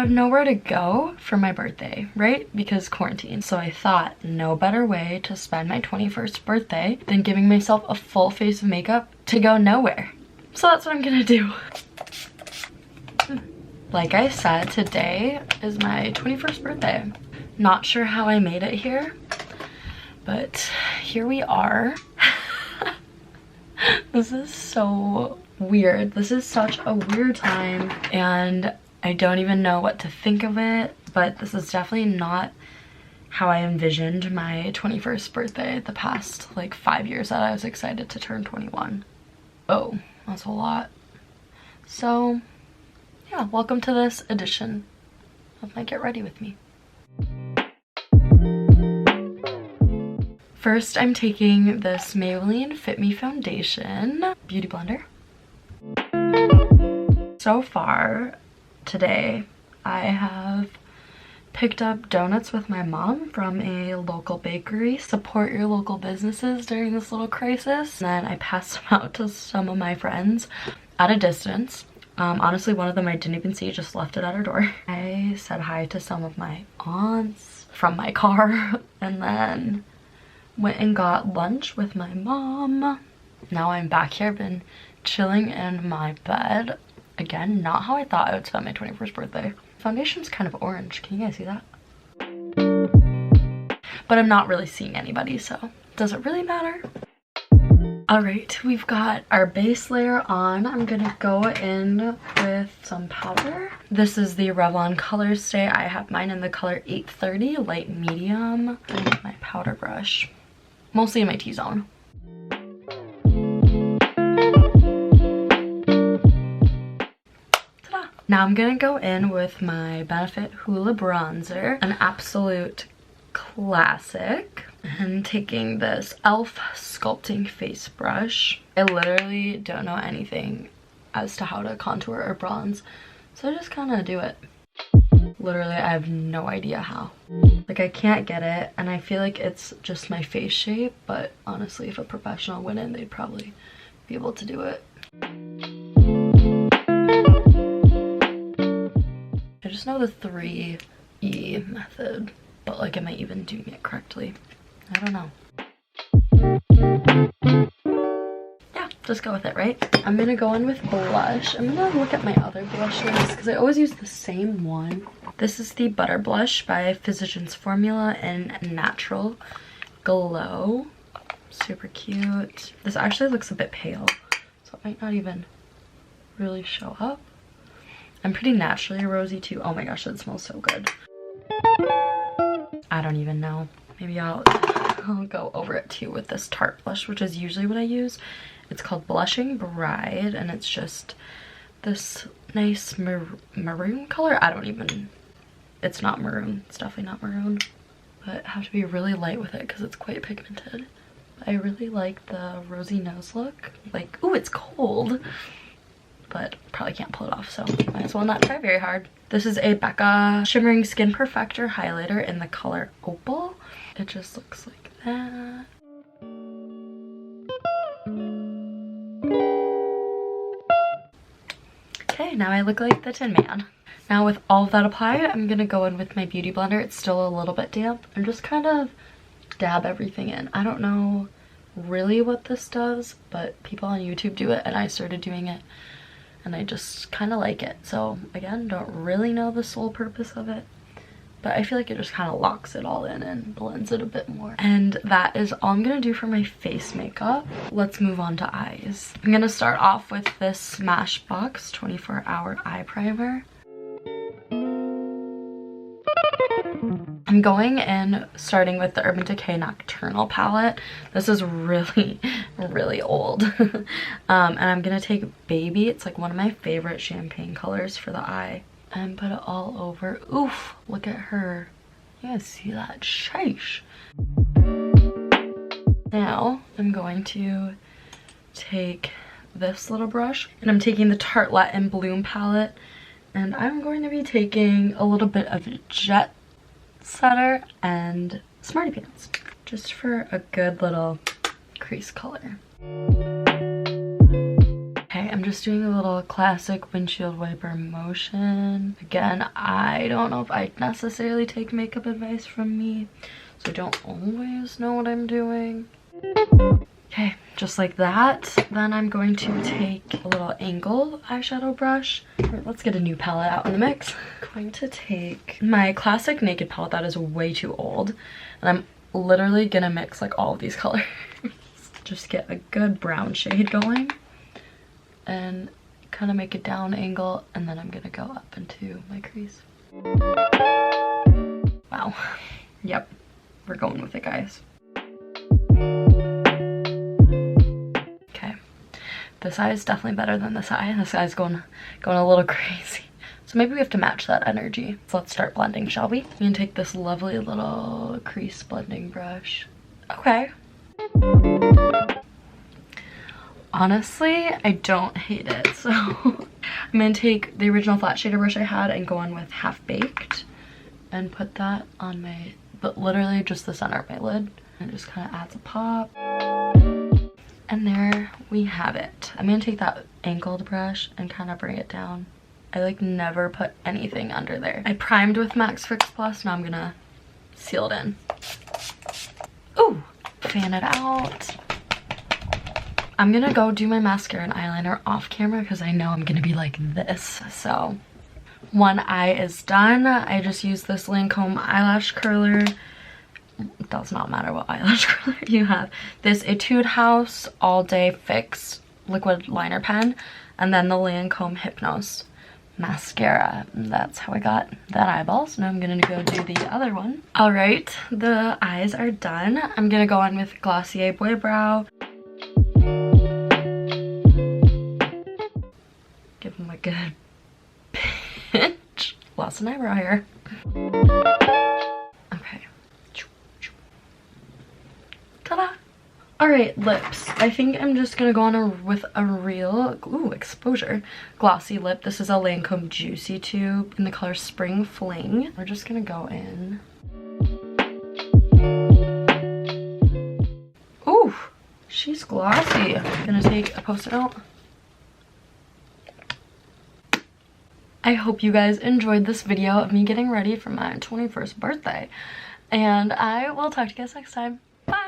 have nowhere to go for my birthday, right? Because quarantine. So I thought no better way to spend my 21st birthday than giving myself a full face of makeup to go nowhere. So that's what I'm gonna do. Like I said, today is my 21st birthday. Not sure how I made it here, but here we are. This is so weird. This is such a weird time and I don't even know what to think of it, but this is definitely not how I envisioned my 21st birthday the past like 5 years that I was excited to turn 21. Oh, that's a lot. So yeah, welcome to this edition of my Get Ready With Me. First, I'm taking this Maybelline Fit Me foundation beauty blender. So far today, I have picked up donuts with my mom from a local bakery. Support your local businesses during this little crisis. And then I passed them out to some of my friends at a distance. Honestly, one of them I didn't even see, just left it at her door. I said hi to some of my aunts from my car and then went and got lunch with my mom. Now I'm back here, been chilling in my bed. Again, not how I thought I would spend my 21st birthday. Foundation's kind of orange, can you guys see that? But I'm not really seeing anybody, so does it really matter? All right, we've got our base layer on. I'm gonna go in with some powder. This is the Revlon Color Stay. I have mine in the color 830, light medium. And my powder brush, mostly in my T-zone. Ta-da! Now I'm gonna go in with my Benefit Hoola Bronzer, an absolute classic. And taking this e.l.f. sculpting face brush. I literally don't know anything as to how to contour or bronze, so I just kind of do it. Literally, I have no idea how. Like, I can't get it, and I feel like it's just my face shape, but honestly, if a professional went in, they'd probably be able to do it. I just know the 3E method, but like, am I even doing it correctly? I don't know. Yeah, just go with it, right? I'm gonna go in with blush. I'm gonna look at my other blushes because I always use the same one. This is the Butter Blush by Physicians Formula in Natural Glow. Super cute. This actually looks a bit pale, so it might not even really show up. I'm pretty naturally rosy too. Oh my gosh, that smells so good. I don't even know. Maybe I'll go over it too with this Tarte blush, which is usually what I use. It's called Blushing Bride, and it's just this nice maroon color. I don't even, it's not maroon. It's definitely not maroon, but I have to be really light with it because it's quite pigmented. I really like the rosy nose look. Like, ooh, it's cold, but probably can't pull it off, so might as well not try very hard. This is a Becca Shimmering Skin Perfector highlighter in the color Opal. It just looks like that. Okay, now I look like the Tin Man. Now with all of that applied, I'm gonna go in with my beauty blender. It's still a little bit damp, and just kind of dab everything in. I don't know really what this does, but people on YouTube do it, and I started doing it, and I just kind of like it. So again, don't really know the sole purpose of it, but I feel like it just kind of locks it all in and blends it a bit more. And that is all I'm gonna do for my face makeup. Let's move on to eyes. I'm gonna start off with this Smashbox 24-hour eye primer. I'm going in starting with the Urban Decay Nocturnal palette. This is really, really old. And I'm gonna take Baby. It's like one of my favorite champagne colors for the eye. And put it all over. Oof, look at her. You guys see that? Sheesh. Now, I'm going to take this little brush, and I'm taking the Tarte Let in Bloom palette, and I'm going to be taking a little bit of Jet Setter and Smarty Pants, just for a good little crease color. Okay, I'm just doing a little classic windshield wiper motion. Again, I don't know if I necessarily take makeup advice from me, so I don't always know what I'm doing. Okay, just like that. Then I'm going to take a little angle eyeshadow brush. Right, let's get a new palette out in the mix. I'm going to take my classic Naked palette that is way too old, and I'm literally gonna mix like all of these colors. Just get a good brown shade going and kind of make a down angle, and then I'm gonna go up into my crease. Wow. Yep, we're going with it, guys. This eye is definitely better than this eye. This eye's going a little crazy. So maybe we have to match that energy. So let's start blending, shall we? I'm gonna take this lovely little crease blending brush. Okay. Honestly, I don't hate it. So I'm gonna take the original flat shader brush I had and go on with Half Baked and put that on my, but literally just the center of my lid. And it just kind of adds a pop. And there we have it. I'm gonna take that angled brush and kind of bring it down. I like never put anything under there. I primed with Max Fix Plus, now I'm gonna seal it in. Ooh, fan it out. I'm gonna go do my mascara and eyeliner off camera because I know I'm gonna be like this. So one eye is done. I just used this Lancome eyelash curler. It does not matter what eyelash curler you have. This Etude House All Day Fix liquid liner pen, and then the Lancome Hypnose mascara. And that's how I got that eyeball. So now I'm gonna go do the other one. All right, the eyes are done. I'm gonna go on with Glossier Boy Brow. Give them a good pinch. Lost an eyebrow hair. Ta-da! Alright, lips. I think I'm just gonna go on with a real, ooh, exposure glossy lip. This is a Lancome Juicy Tube in the color Spring Fling. We're just gonna go in. Ooh, she's glossy. I'm gonna take a Post-it note. I hope you guys enjoyed this video of me getting ready for my 21st birthday. And I will talk to you guys next time. Bye!